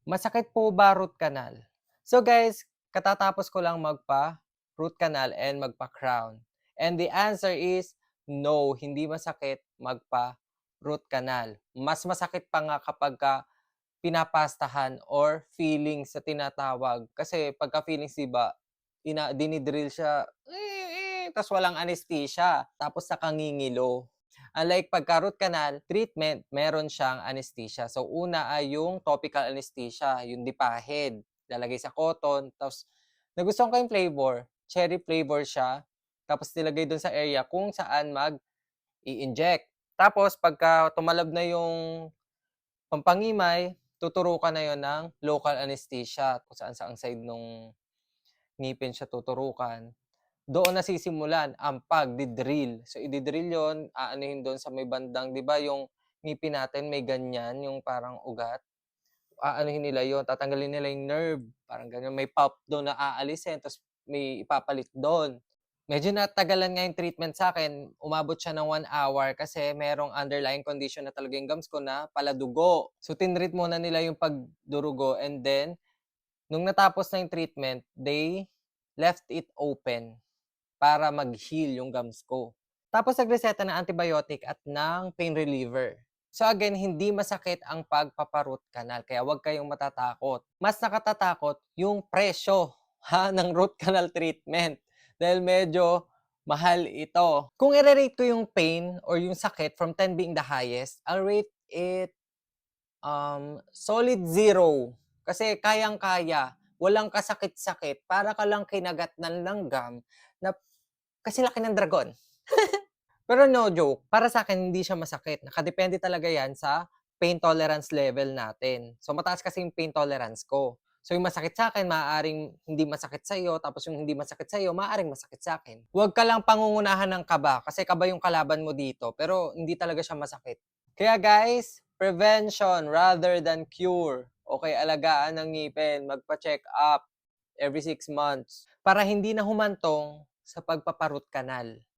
Masakit po ba root canal? So guys, katatapos ko lang magpa-root canal and magpa-crown. And the answer is no, hindi masakit magpa-root canal. Mas masakit pa nga kapagka pinapastahan or fillings sa tinatawag. Kasi pagka fillings, 'di ba, dinidrill siya, tas walang anesthesia, tapos nakangingilo. Unlike pagka root canal treatment, meron siyang anesthesia. So una ay yung topical anesthesia, yung Dipahid, lalagay sa cotton, tapos nagustuhan ko yung flavor, cherry flavor siya, tapos nilagay dun sa area kung saan mag-i-inject. Tapos pagka tumalab na yung pampangimay, tuturukan na yon ng local anesthesia kung saan saang side nung ngipin siya tuturukan. Doon nasisimulan ang pagdi-drill. So idi-drill 'yon, aanuhin doon sa may bandang 'di ba yung ngipin natin may ganyan, yung parang ugat, aanuhin nila 'yon, tatanggalin nila yung nerve, parang ganyan. May pulp doon na aalisin ta's may ipapalit doon. Medyo natagalan nga yung treatment sa'kin, umabot siya ng 1 hour kasi merong underlying condition na talaga yung gums ko na paladugo. So tinreat muna nila yung pagdurugo and then nung natapos na yung treatment, they left it open para mag-heal yung gums ko. Tapos nagreseta ng antibiotic at ng pain reliever. So again, hindi masakit ang pagpapa-root canal kaya huwag kayong matatakot. Mas nakatatakot yung presyo ng root canal treatment dahil medyo mahal ito. Kung i-rate ko yung pain or yung sakit from 10 being the highest, I'll rate it solid 0. Kasi kayang-kaya, walang kasakit-sakit, para ka lang kinagat ng langgam na kasi laki ng dragon. Pero no joke, para sa akin hindi siya masakit. Nakadepende talaga yan sa pain tolerance level natin. So mataas kasi yung pain tolerance ko. So yung masakit sa akin, maaaring hindi masakit sa iyo, tapos yung hindi masakit sa iyo, maaaring masakit sa akin. Huwag ka lang pangungunahan ng kaba, kasi kaba yung kalaban mo dito, pero hindi talaga siya masakit. Kaya guys, prevention rather than cure. Okay, alagaan ng ngipin, magpa-check up every 6 months para hindi na humantong sa pagpaparut kanal.